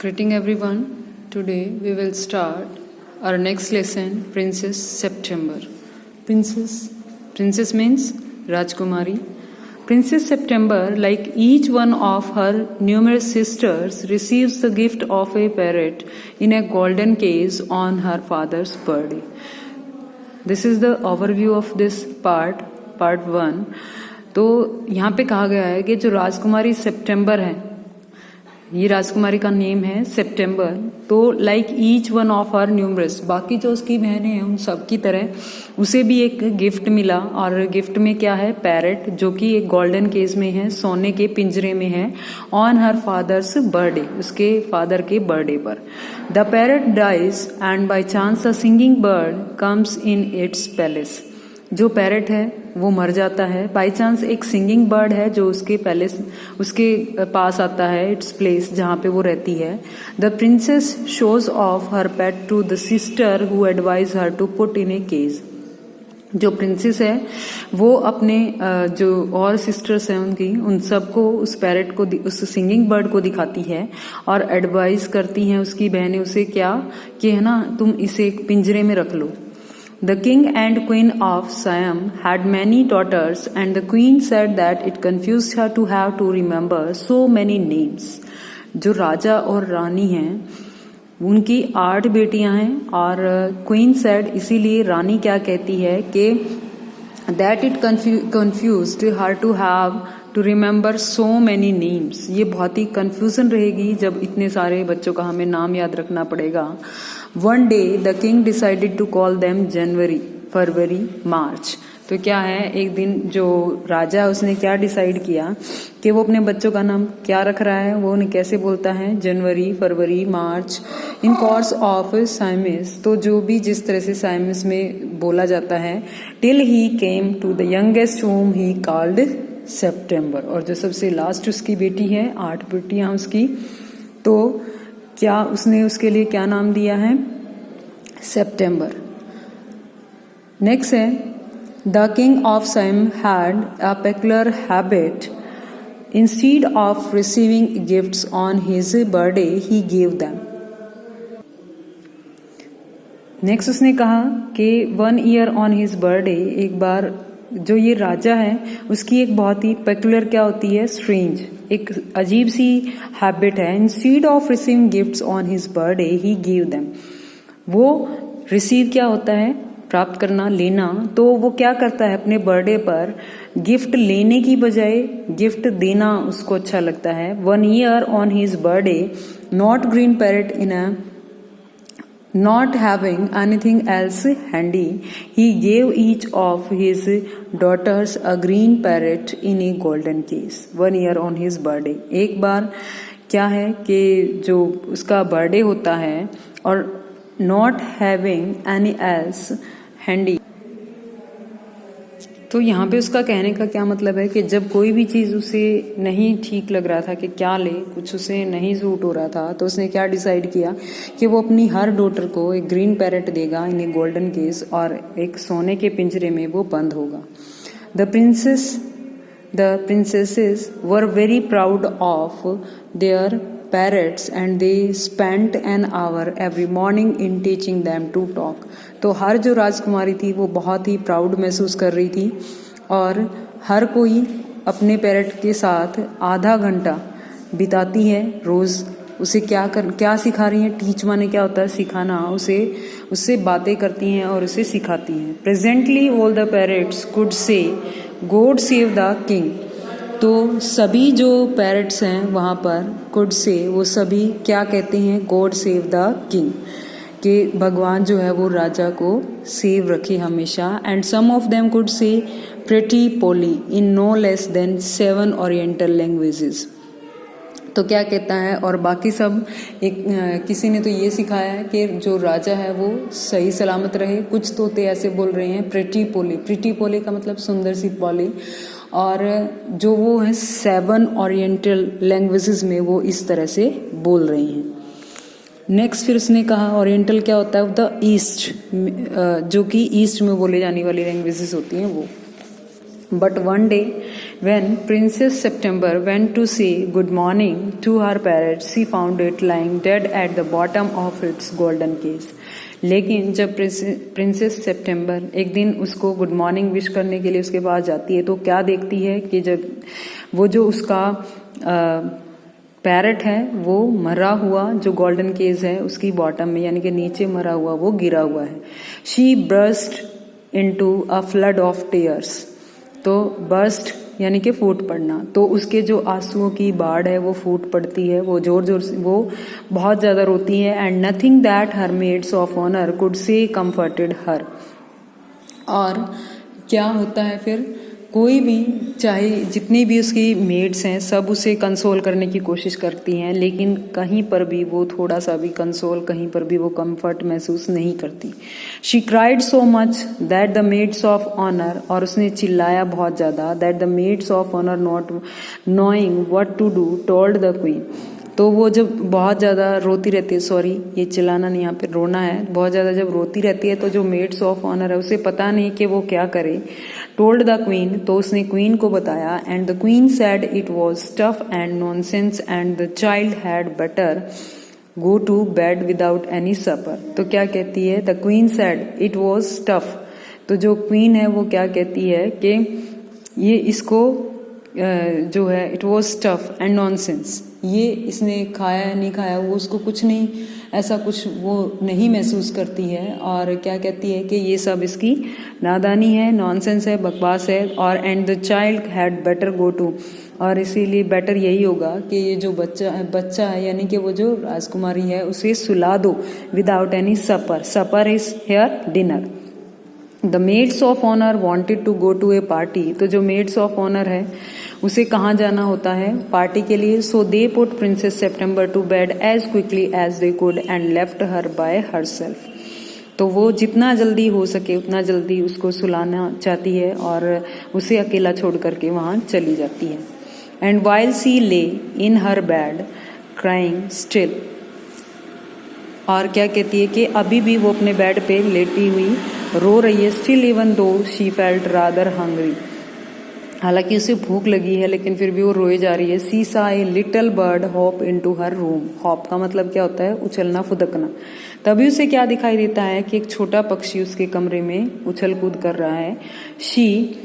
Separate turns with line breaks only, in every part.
Greeting everyone. Today we will start our next lesson, Princess September. Princess means Rajkumari. Princess September, like each one of her numerous sisters, receives the gift of a parrot in a golden case on her father's birthday. This is the overview of this part 1. तो यहाँ पे कहा गया है कि जो राजकुमारी सितंबर है, ये राजकुमारी का नेम है सितंबर, तो like each one of her numerous, बाकी जो उसकी बहनें हैं उन सब की तरह उसे भी एक गिफ्ट मिला। और गिफ्ट में क्या है? पैरेट, जो कि एक गोल्डन केस में है, सोने के पिंजरे में है, ऑन हर फादर्स बर्थडे, उसके फादर के बर्थडे पर। The parrot dies and by chance a singing bird comes in its palace. जो पैरेट है वो मर जाता है, बाई चांस एक सिंगिंग बर्ड है जो उसके पैलेस, उसके पास आता है, इट्स प्लेस जहाँ पे वो रहती है। The princess shows off her pet to the sister who advise her to put in a cage. जो प्रिंसेस है वो अपने जो और सिस्टर्स हैं उनकी, उन सबको उस पैरेट को, उस सिंगिंग बर्ड को दिखाती है और एडवाइज करती हैं उसकी बहनें उसे, क्या कि है ना, तुम इसे एक पिंजरे में रख लो। The king and queen of Siam had many daughters, and the queen said that it confused her to have to remember so many names. जो राजा और रानी हैं उनकी 8 बेटियां हैं, और क्वीन सेड, इसीलिए रानी क्या कहती है कि that it confused her to have to remember so many names. ये बहुत ही कंफ्यूजन रहेगी जब इतने सारे बच्चों का हमें नाम याद रखना पड़ेगा। One day the king decided to call them जनवरी, फरवरी, मार्च। तो क्या है, एक दिन जो राजा उसने क्या डिसाइड किया कि वो अपने बच्चों का नाम क्या रख रहा है, वो उन्हें कैसे बोलता है, जनवरी, फरवरी, मार्च, इन कोर्स ऑफ साइमस। तो जो भी जिस तरह से साइमस में बोला जाता है, till he came to the youngest whom he called September. और जो सबसे लास्ट उसकी बेटी है, 8 बेटियां उसकी, तो क्या उसने उसके लिए क्या नाम दिया है? सितंबर। नेक्स्ट है, the king of Siam had a peculiar habit, instead of receiving gifts on his birthday he give them. Next उसने कहा कि 1 ईयर ऑन हिज बर्थडे, एक बार जो ये राजा है उसकी एक बहुत ही पेक्युलर क्या होती है, स्ट्रेंज, एक अजीब सी हैबिट है। Instead of receiving gifts on his birthday he give them. वो रिसीव क्या होता है? प्राप्त करना, लेना। तो वो क्या करता है, अपने बर्थडे पर गिफ्ट लेने की बजाय गिफ्ट देना उसको अच्छा लगता है। 1 year on his birthday, not green parrot in a Not having anything else handy, he gave each of his daughters a green parrot in a golden case. 1 year on his birthday. एक बार क्या है कि जो उसका birthday होता है और not having any else handy, तो यहाँ पे उसका कहने का क्या मतलब है कि जब कोई भी चीज़ उसे नहीं ठीक लग रहा था कि क्या ले, कुछ उसे नहीं सूट हो रहा था, तो उसने क्या डिसाइड किया कि वो अपनी हर डॉटर को एक ग्रीन पैरेट देगा इन ए गोल्डन केस, और एक सोने के पिंजरे में वो बंद होगा। The princesses were very proud of their parrots and they spent an hour every morning in teaching them to talk. तो हर जो राजकुमारी थी वो बहुत ही प्राउड महसूस कर रही थी, और हर कोई अपने पैरेट के साथ आधा घंटा बिताती है रोज। उसे क्या सिखा रही हैं? टीच माने क्या होता है? सिखाना। उससे बातें करती हैं और उसे सिखाती हैं। Presently all the parrots could say God save the king. तो सभी जो पैरेट्स हैं वहाँ पर कुड से, वो सभी क्या कहते हैं? गॉड सेव द किंग, कि भगवान जो है वो राजा को सेव रखे हमेशा। And some of them could say pretty Polly in no less than 7 oriental languages. तो क्या कहता है, और बाकी सब किसी ने तो ये सिखाया है कि जो राजा है वो सही सलामत रहे। कुछ तोते ऐसे बोल रहे हैं प्रेटी पोली का मतलब सुंदर सी पोली, और जो वो है 7 ओरिएंटल लैंग्वेजेस में वो इस तरह से बोल रही हैं। नेक्स्ट फिर उसने कहा ओरिएंटल क्या होता है? द ईस्ट, जो कि ईस्ट में बोले जाने वाली लैंग्वेजेस होती हैं वो। But one day When Princess September went to say good morning to her parrot, she found it lying dead at the bottom of its golden case. लेकिन जब प्रिंसेस सितंबर एक दिन उसको गुड मॉर्निंग विश करने के लिए उसके पास जाती है तो क्या देखती है कि जब वो जो उसका पैरट है वो मरा हुआ जो गोल्डन केज है उसकी बॉटम में यानी कि नीचे मरा हुआ वो गिरा हुआ है. She burst into a flood of tears. तो बर्स्ट यानी कि फूट पड़ना, तो उसके जो आंसुओं की बाढ़ है वो फूट पड़ती है, वो जोर जोर से वो बहुत ज्यादा रोती है. And nothing that her maids of honour could say comforted her. और क्या होता है फिर, कोई भी चाहे जितनी भी उसकी मेड्स हैं सब उसे कंसोल करने की कोशिश करती हैं, लेकिन कहीं पर भी वो थोड़ा सा भी कंसोल, कहीं पर भी वो कंफर्ट महसूस नहीं करती. She cried so much that the maids of honour, और उसने चिल्लाया बहुत ज्यादा, that the maids of honour not knowing what to do told the queen. तो वो जब बहुत ज़्यादा रोती रहती है, सॉरी ये चिल्लाना नहीं यहाँ पे रोना है, बहुत ज़्यादा जब रोती रहती है तो जो मेड्स ऑफ ऑनर है उसे पता नहीं कि वो क्या करे. टोल्ड द क्वीन, तो उसने क्वीन को बताया. And the queen said it was tough and nonsense and the child had better go to bed without any supper. तो क्या कहती है, the queen said it was tough. तो जो क्वीन है वो क्या कहती है कि ये इसको जो है it was tough and nonsense, ये इसने खाया नहीं खाया वो उसको कुछ नहीं, ऐसा कुछ वो नहीं महसूस करती है. और क्या कहती है कि ये सब इसकी नादानी है, नॉनसेंस है, बकवास है. और and the child had better go to, और इसीलिए बेटर यही होगा कि ये जो बच्चा है यानी कि वो जो राजकुमारी है उसे सुला दो without any supper. Supper is here dinner. The maids of honour wanted to go to a party. तो जो मेड्स ऑफ ऑनर है उसे कहाँ जाना होता है, पार्टी के लिए. So they put princess September to bed as quickly as they could and left her by herself. तो वो जितना जल्दी हो सके उतना जल्दी उसको सुलाना चाहती है और उसे अकेला छोड़ करके वहां चली जाती है. एंड वाइल सी ले इन हर बेड क्राइंग स्टिल. और क्या कहती है कि अभी भी वो अपने बेड पे लेटी हुई रो रही है. Still even though she felt rather hungry. हालांकि उसे भूख लगी है लेकिन फिर भी वो रोए जा रही है. सी सा a little bird hop into her room. Hop का मतलब क्या होता है, उछलना फुदकना. तभी उसे क्या दिखाई देता है कि एक छोटा पक्षी उसके कमरे में उछल कूद कर रहा है. She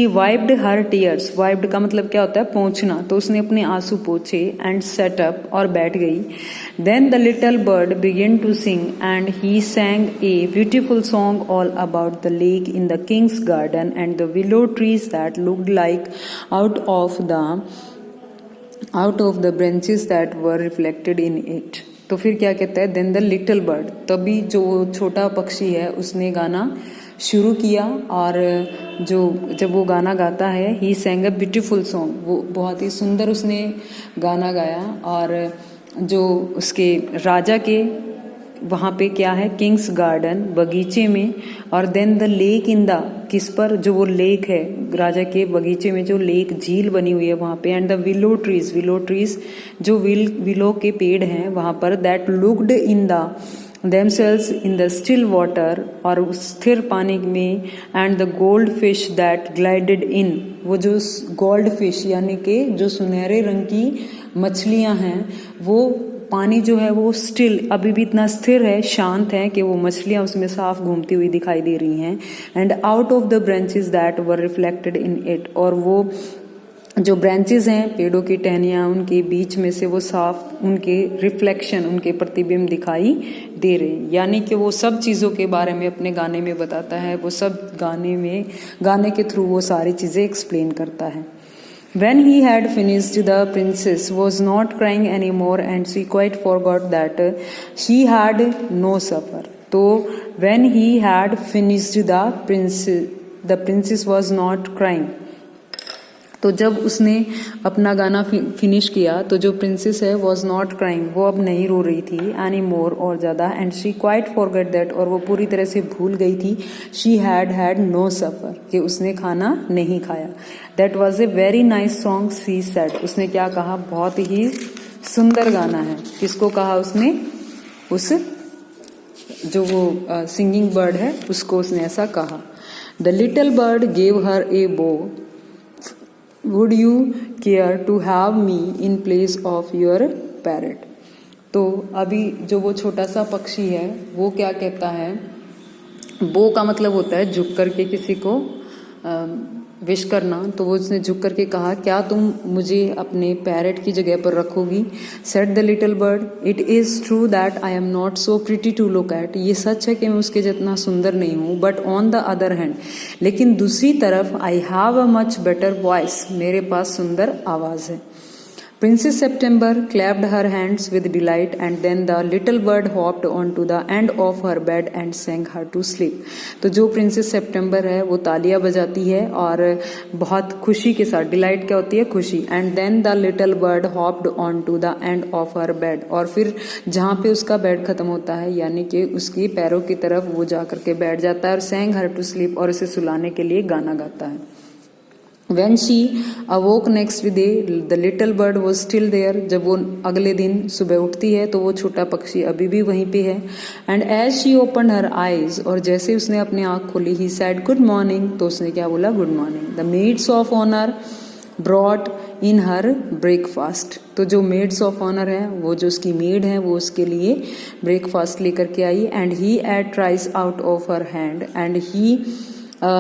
wiped her tears. Wiped का मतलब क्या होता है, पोंछना. तो उसने अपने आंसू पोंछे. एंड सेट अप, और बैठ गई. Then the little bird began to sing and he sang a beautiful song all about the lake in the king's garden and the willow trees that looked like out of the branches that were reflected in it. तो फिर क्या कहता है, then the little bird, तभी जो छोटा पक्षी है उसने गाना शुरू किया. और जब वो गाना गाता है, ही sang a ब्यूटीफुल सॉन्ग, वो बहुत ही सुंदर उसने गाना गाया. और जो उसके राजा के वहाँ पे क्या है, किंग्स गार्डन, बगीचे में. और then the lake in the, किस पर, जो वो लेक है राजा के बगीचे में, जो लेक झील बनी हुई है वहाँ पे. एंड द विलो ट्रीज जो विलो के पेड़ हैं वहाँ पर. That looked in the themselves in the still water, और उस स्थिर पानी में. And the goldfish that glided in, वो जो गोल्ड फिश यानी कि जो सुनहरे रंग की मछलियां हैं, वो पानी जो है वो स्टिल अभी भी इतना स्थिर है, शांत है कि वो मछलियां उसमें साफ घूमती हुई दिखाई दे रही हैं. And out of the branches that were reflected in it, और वो जो ब्रांचेस हैं, पेड़ों की टहनियां, उनके बीच में से वो साफ उनके रिफ्लेक्शन, उनके प्रतिबिंब दिखाई दे रहे हैं. यानी कि वो सब चीज़ों के बारे में अपने गाने में बताता है, वो सब गाने के थ्रू वो सारी चीज़ें एक्सप्लेन करता है. When he had finished, the princess was not crying anymore and she quite forgot that she had no supper. तो when he had finished, the princess was not crying. तो जब उसने अपना गाना फिनिश किया तो जो प्रिंसेस है वॉज नॉट क्राइंग, वो अब नहीं रो रही थी एनी मोर और ज़्यादा. And she quite forget that, और वो पूरी तरह से भूल गई थी. शी हैड नो सफर, कि उसने खाना नहीं खाया. That was a very nice song she said. उसने क्या कहा, बहुत ही सुंदर गाना है. किसको कहा उसने, उस जो वो सिंगिंग बर्ड है उसको उसने ऐसा कहा. The little bird gave her a bow would you care to have me in place of your parrot. तो अभी जो वो छोटा सा पक्षी है वो क्या कहता है, बो का मतलब होता है झुक करके किसी को विश करना, तो वो उसने झुक करके कहा क्या तुम मुझे अपने पैरट की जगह पर रखोगी। Said the little bird, it is true that I am not so pretty to look at, ये सच है कि मैं उसके जितना सुंदर नहीं हूँ, but on the other hand, लेकिन दूसरी तरफ I have a much better voice, मेरे पास सुंदर आवाज है। Princess September clapped her hands with delight, and then the little bird hopped onto the end of her bed and sang her to sleep। तो जो princess September है वो तालियां बजाती है और बहुत खुशी के साथ, डिलाइट क्या होती है, खुशी, and then the little bird hopped onto the end of her bed, और फिर जहाँ पे उसका बेड खत्म होता है यानी कि उसकी पैरों की तरफ वो जा करके बैठ जाता है और sang her to sleep, और उसे सुलाने के लिए गाना गाता है। When she awoke next day, the little bird was still there। जब वो अगले दिन सुबह उठती है तो वो छोटा पक्षी अभी भी वहीं पे है। And as she opened her eyes, और जैसे उसने अपनी आँख खोली, he said good morning, तो उसने क्या बोला, good morning। The maids of honor brought in her breakfast। तो जो maids of honor है वो जो उसकी मेड है वो उसके लिए ब्रेकफास्ट लेकर के आई। And he ate rice out of her hand and he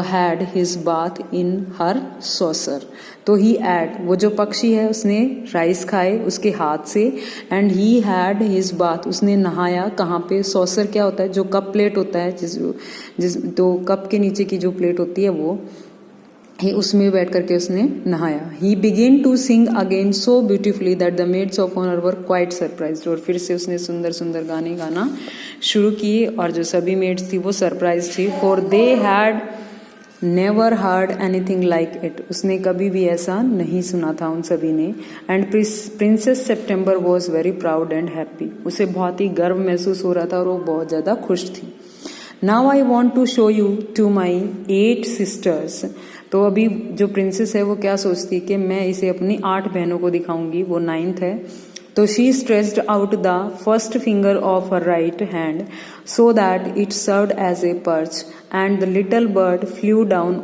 had his bath in her saucer। तो ही had, वो जो पक्षी है उसने राइस खाए उसके हाथ से, and he had his bath, उसने नहाया कहाँ पे, सॉसर क्या होता है, जो कप प्लेट होता है, जिस तो कप के नीचे की जो प्लेट होती है वो ही, उसमें बैठ करके उसने नहाया। He began to sing again so beautifully that the maids of honour were quite surprised, और फिर से उसने सुंदर सुंदर गाने गाना शुरू किए और जो सभी मेड्स थी वो सरप्राइज थी, for they had never heard anything like it, उसने कभी भी ऐसा नहीं सुना था उन सभी ने। And princess September was very proud and happy, उसे बहुत ही गर्व महसूस हो रहा था और वो बहुत ज्यादा खुश थी। Now I want to show you to my 8 sisters. तो अभी जो प्रिंसेस है वो क्या सोचती कि मैं इसे अपनी 8 बहनों को दिखाऊंगी, वो 9th है। तो she stretched out the first finger of her right hand so that it served as a perch and the little bird flew down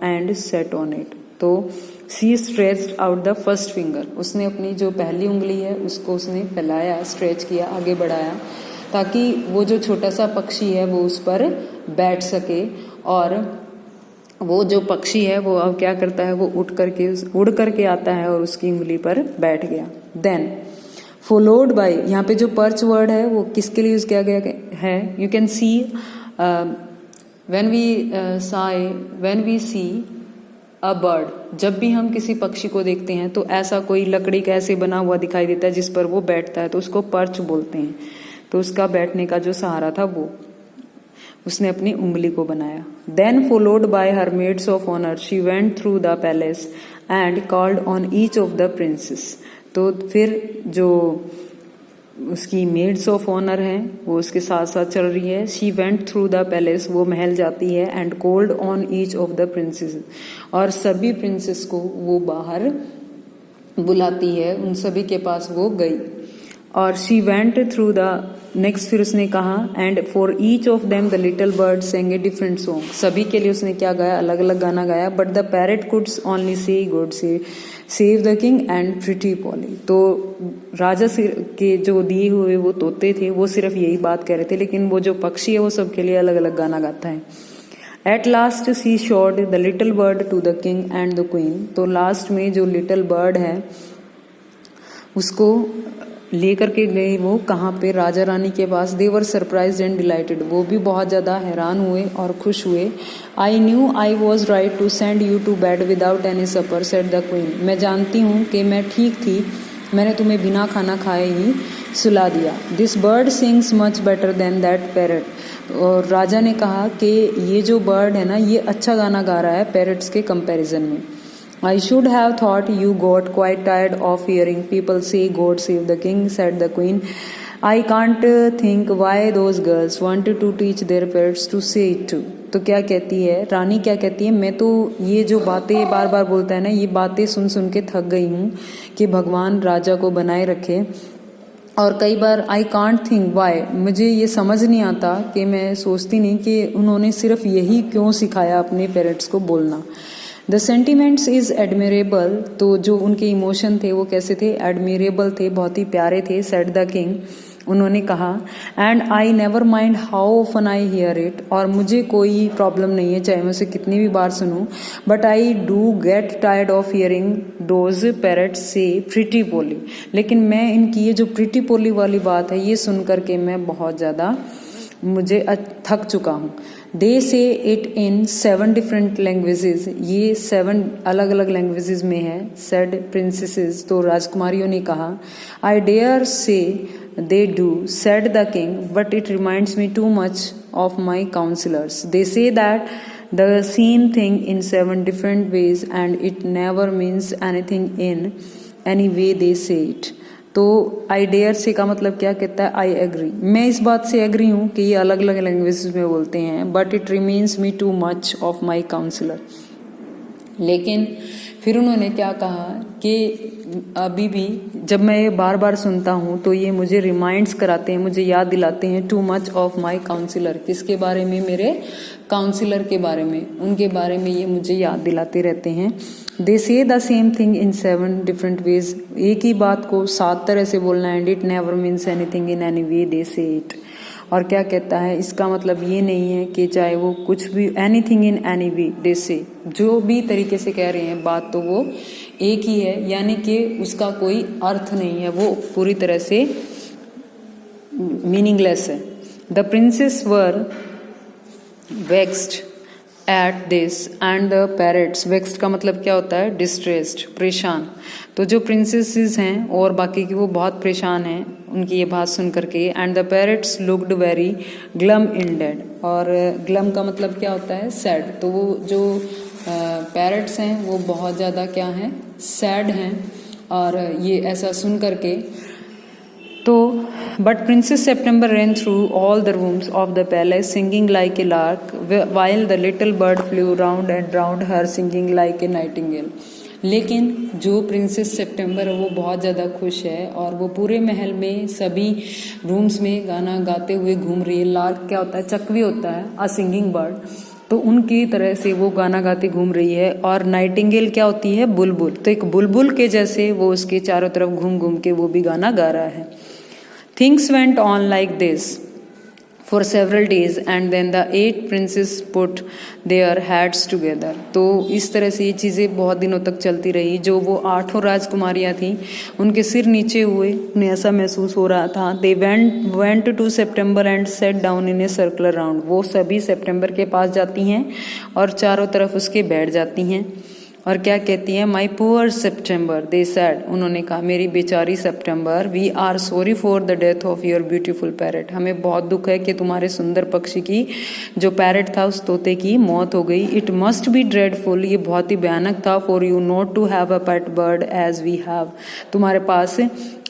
and set on it. तो she stretched out the first finger, उसने अपनी जो पहली उंगली है उसको उसने फैलाया, स्ट्रेच किया, आगे बढ़ाया, ताकि वो जो छोटा सा पक्षी है वो उस पर बैठ सके। और वो जो पक्षी है वो अब क्या करता है, वो उड़ करके आता है और उसकी उंगली पर बैठ गया। देन फॉलोड बाय, यहाँ पे जो पर्च वर्ड है वो किसके लिए यूज किया गया है, you can see when we see a bird, जब भी हम किसी पक्षी को देखते हैं तो ऐसा कोई लकड़ी का ऐसे बना हुआ दिखाई देता है जिस पर वो बैठता है, तो उसको पर्च बोलते हैं। तो उसका बैठने का जो सहारा था वो उसने अपनी उंगली को बनाया। Then followed by her maids of honour she went through the palace and called on each of the princess. तो फिर जो उसकी मेड्स ऑफ ऑनर हैं वो उसके साथ साथ चल रही है। She went through the palace, वो महल जाती है, and called on each of the princess, और सभी प्रिंसेस को वो बाहर बुलाती है, उन सभी के पास वो गई। और she went through the next, फिर उसने कहा, and for each of them the little bird sang a different song, सभी के लिए उसने क्या गाया, अलग अलग गाना गाया। But the parrot could only say God save the king and pretty Polly. तो राजा के जो दिए हुए वो तोते थे वो सिर्फ यही बात कह रहे थे, लेकिन वो जो पक्षी है वो सबके लिए अलग अलग गाना गाता है। At last she showed the little bird to the king and the queen. तो लास्ट में जो लिटिल बर्ड है उसको लेकर के गए वो कहाँ पे, राजा रानी के पास। They were surprised and delighted, वो भी बहुत ज्यादा हैरान हुए और खुश हुए। I knew I was right to send you to bed without any supper said the queen. मैं जानती हूँ कि मैं ठीक थी, मैंने तुम्हें बिना खाना खाए ही सुला दिया। This bird sings much better than that parrot. और राजा ने कहा कि ये जो बर्ड है ना ये अच्छा गाना गा रहा है पैरट्स के कंपैरिजन में। I should have thought you got quite tired of hearing people say God save the king, said the queen. I can't think why those girls wanted to teach their pets to say it too. तो क्या कहती है रानी, क्या कहती है, मैं तो ये जो बातें बार बार बोलता है ना, ये बातें सुन सुन के थक गई हूँ कि भगवान राजा को बनाए रखे। और कई बार आई कांट थिंक वाई, मुझे ये समझ नहीं आता कि मैं सोचती नहीं कि उन्होंने सिर्फ यही क्यों सिखाया अपने पेरेंट्स को बोलना। द सेंटिमेंट्स इज एडमिरेबल, तो जो उनके इमोशन थे वो कैसे थे, एडमिरेबल थे, बहुत ही प्यारे थे, सेड द किंग, उन्होंने कहा, and I never mind how often I hear it, और मुझे कोई प्रॉब्लम नहीं है चाहे मैं उसे कितनी भी बार सुनूं, but I do get tired of hearing those parrots से प्रिटी पोली, लेकिन मैं इनकी ये जो प्रिटी पोली वाली बात है ये सुन करके मैं बहुत ज़्यादा मुझे थक चुका हूँ। दे say it in 7 different languages, ये 7 अलग अलग लैंग्वेजेस में है, सेड प्रिंसेसेस, तो राजकुमारियों ने कहा, I dare say they do, said the king, but it reminds me too much of my councillors, they say that the same thing in 7 different ways and it never means anything in any way they say it. तो आई dare से का मतलब क्या कहता है, I agree, मैं इस बात से एग्री हूँ कि ये अलग अलग लैंग्वेजेस में बोलते हैं, but it reminds me too much of my counsellor. लेकिन फिर उन्होंने क्या कहा कि अभी भी जब मैं ये बार बार सुनता हूँ तो ये मुझे रिमाइंड्स कराते हैं, मुझे याद दिलाते हैं too much of my counsellor, किसके बारे में, मेरे काउंसलर के बारे में, उनके बारे में ये मुझे याद दिलाते रहते हैं। They say the same thing in 7 different ways, एक ही बात को 7 तरह से बोलना, and it never means anything in any way they say it, और क्या कहता है, इसका मतलब ये नहीं है कि चाहे वो कुछ भी, anything in any way they से, जो भी तरीके से कह रहे हैं बात तो वो एक ही है, यानी कि उसका कोई अर्थ नहीं है, वो पूरी तरह से मीनिंगलेस है। The princess were vexed at this and the parrots, vexed का मतलब क्या होता है, डिस्ट्रेस्ड, परेशान, तो जो प्रिंसेसेस हैं और बाकी की वो बहुत परेशान हैं उनकी ये बात सुन करके, and the parrots looked very glum in dead, और ग्लम का मतलब क्या होता है, सैड, तो वो जो पैरट्स हैं वो बहुत ज़्यादा क्या हैं, सैड हैं, और ये ऐसा सुन करके तो, but princess September ran through all the rooms of the palace singing like a lark, while the little bird flew round and round her singing like a nightingale। लेकिन जो प्रिंसेस सेप्टेम्बर है वो बहुत ज़्यादा खुश है और वो पूरे महल में सभी रूम्स में गाना गाते हुए घूम रही है। लार्क क्या होता है, चकवी होता है, अ सिंगिंग बर्ड, तो उनकी तरह से वो गाना गाती घूम रही है, और नाइटिंगेल क्या होती है, बुलबुल, तो एक बुलबुल के जैसे वो उसके चारों तरफ घूम घूम के वो भी गाना गा रहा है। Things went on like this for several days and then the 8 princes put their heads together। तो इस तरह से ये चीज़ें बहुत दिनों तक चलती रही। जो वो 8 राजकुमारियाँ थीं उनके सिर नीचे हुए, उन्हें ऐसा महसूस हो रहा था। They went to September and sat down in a circular round। वो सभी सितंबर के पास जाती हैं और चारों तरफ उसके बैठ जाती हैं और क्या कहती है, my poor September, they said, उन्होंने कहा मेरी बेचारी September, we are sorry for the death of your beautiful parrot, हमें बहुत दुख है कि तुम्हारे सुंदर पक्षी की, जो पैरट था उस तोते की मौत हो गई। इट मस्ट बी ड्रेडफुल, ये बहुत ही भयानक था, for you not to have a pet bird as we have, तुम्हारे पास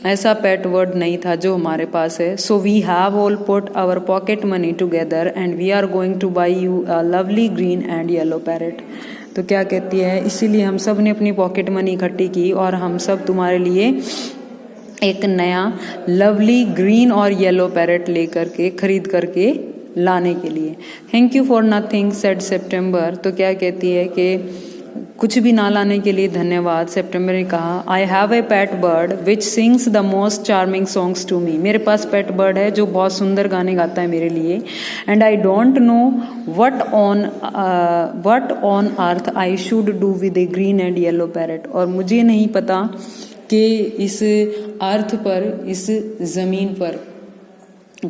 ऐसा पेट वर्ड नहीं था जो हमारे पास है। So we have all put our pocket money together and we are going to buy you a lovely green and yellow parrot. तो क्या कहती है, इसीलिए हम सब ने अपनी पॉकेट मनी इकट्ठी की और हम सब तुम्हारे लिए एक नया लवली ग्रीन और येलो पैरट लेकर के खरीद करके लाने के लिए। Thank you for nothing said September. तो क्या कहती है कि कुछ भी ना लाने के लिए धन्यवाद। सेप्टेम्बर ने कहा, I have a pet bird which sings the most charming songs to me, मेरे पास पेट बर्ड है जो बहुत सुंदर गाने गाता है मेरे लिए। And I don't know what on earth I should do with A green and yellow parrot, और मुझे नहीं पता कि इस अर्थ पर, इस ज़मीन पर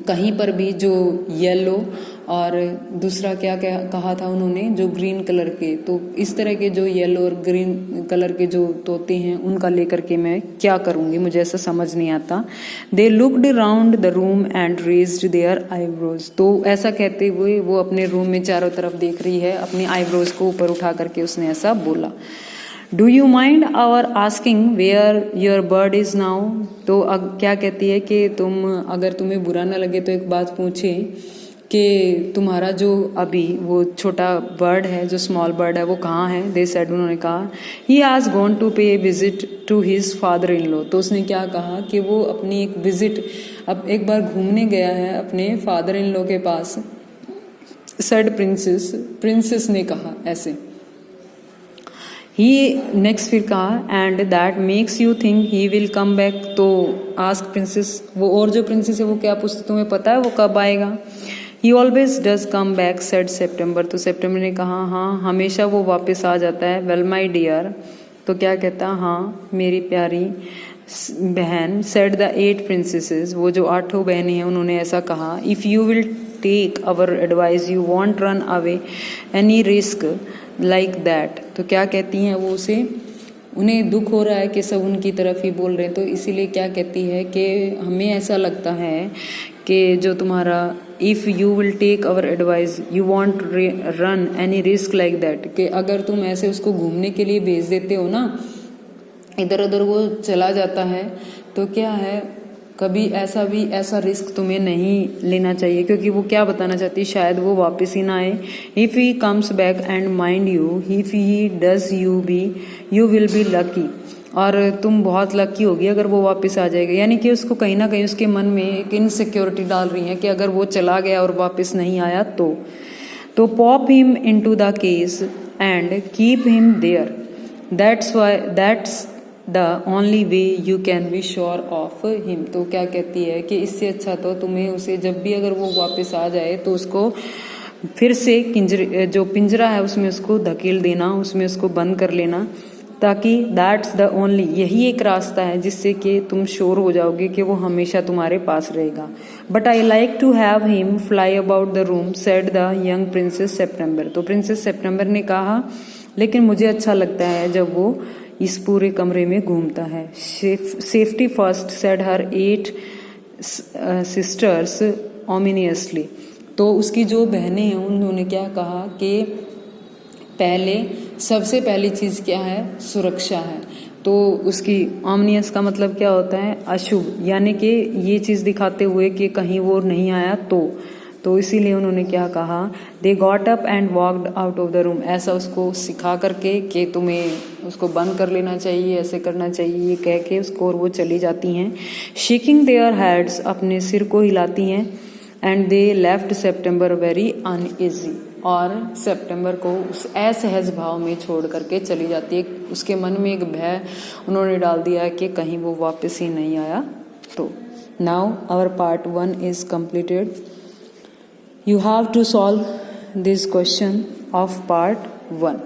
कहीं पर भी जो येलो और दूसरा क्या क्या कहा था उन्होंने, जो ग्रीन कलर के, तो इस तरह के जो येलो और ग्रीन कलर के जो तोते हैं उनका लेकर के मैं क्या करूँगी, मुझे ऐसा समझ नहीं आता। They looked round the room and raised their eyebrows, तो ऐसा कहते हुए वो अपने रूम में चारों तरफ देख रही है, अपनी आईब्रोज को ऊपर उठा करके उसने ऐसा बोला। Do you mind our asking where your bird is now, तो क्या कहती है कि तुम, अगर तुम्हें बुरा ना लगे तो एक बात पूछे कि तुम्हारा जो अभी वो छोटा बर्ड है, जो स्मॉल बर्ड है, वो कहाँ है। दे सेड, उन्होंने कहा, he has gone to pay a visit to his father in law, तो उसने क्या कहा कि वो अपनी एक विजिट, अब एक बार घूमने गया है अपने फादर इन लॉ के पास। सेड प्रिंसेस, प्रिंसेस ने कहा ऐसे। ही नेक्स्ट फिर कहा and that makes you think he will come back. तो आस्क प्रिंसेस, वो और जो प्रिंसेस है वो क्या पूछते, तुम्हें पता है वो कब आएगा? ही always does come back said September. तो सेप्टेम्बर ने कहा हाँ हमेशा वो वापस आ जाता है। वेल माई डियर, तो क्या कहता, हाँ मेरी प्यारी बहन। सेड द 8 प्रिंसेसेस, वो जो 8 बहनें हैं उन्होंने ऐसा कहा। If you will take our advice you won't run away any risk like that. तो क्या कहती हैं वो उसे, उन्हें दुख हो रहा है कि सब उनकी तरफ ही बोल रहे हैं, तो इसीलिए क्या कहती है कि हमें ऐसा लगता है कि जो तुम्हारा if you will take our advice you won't run any risk like that, कि अगर तुम ऐसे उसको घूमने के लिए भेज देते हो ना, इधर उधर वो चला जाता है, तो क्या है कभी ऐसा रिस्क तुम्हें नहीं लेना चाहिए, क्योंकि वो क्या बताना चाहती है, शायद वो वापस ही ना आए। If he comes back and mind you, if he does you will be lucky, और तुम बहुत लकी होगी अगर वो वापस आ जाएगा। यानी कि उसको कहीं ना कहीं उसके मन में एक इनसिक्योरिटी डाल रही है कि अगर वो चला गया और वापस नहीं आया तो pop him into the case and keep him there, that's the only way you can be sure of him. तो क्या कहती है कि इससे अच्छा तो तुम्हें उसे जब भी अगर वो वापस आ जाए तो उसको फिर से जो पिंजरा है उसमें उसको धकेल देना, उसमें उसको बंद कर लेना, ताकि दैट्स द ओनली, यही एक रास्ता है जिससे कि तुम श्योर हो जाओगे कि वो हमेशा तुम्हारे पास रहेगा। But I like to have him fly about the room said the young princess September. तो प्रिंसेस सेप्टेम्बर ने कहा लेकिन मुझे अच्छा लगता है जब वो इस पूरे कमरे में घूमता है। सेफ्टी फर्स्ट सेड हर 8 सिस्टर्स ओमिनियसली। तो उसकी जो बहनें हैं उन्होंने क्या कहा कि सबसे पहली चीज़ क्या है, सुरक्षा है। तो उसकी ऑमनियस का मतलब क्या होता है, अशुभ, यानी कि ये चीज़ दिखाते हुए कि कहीं वो नहीं आया तो इसीलिए उन्होंने क्या कहा, they got up and walked out of the room. ऐसा उसको सिखा करके कि तुम्हें उसको बंद कर लेना चाहिए, ऐसे करना चाहिए, ये कह के उसको, और वो चली जाती हैं। शेकिंग देयर हेड्स, अपने सिर को हिलाती हैं। And they left September very uneasy, और सेप्टेम्बर को उस असहज भाव में छोड़ करके चली जाती है। उसके मन में एक भय उन्होंने डाल दिया है कि कहीं वो वापस ही नहीं आया। तो now our part 1 is completed. You have to solve this question of part 1.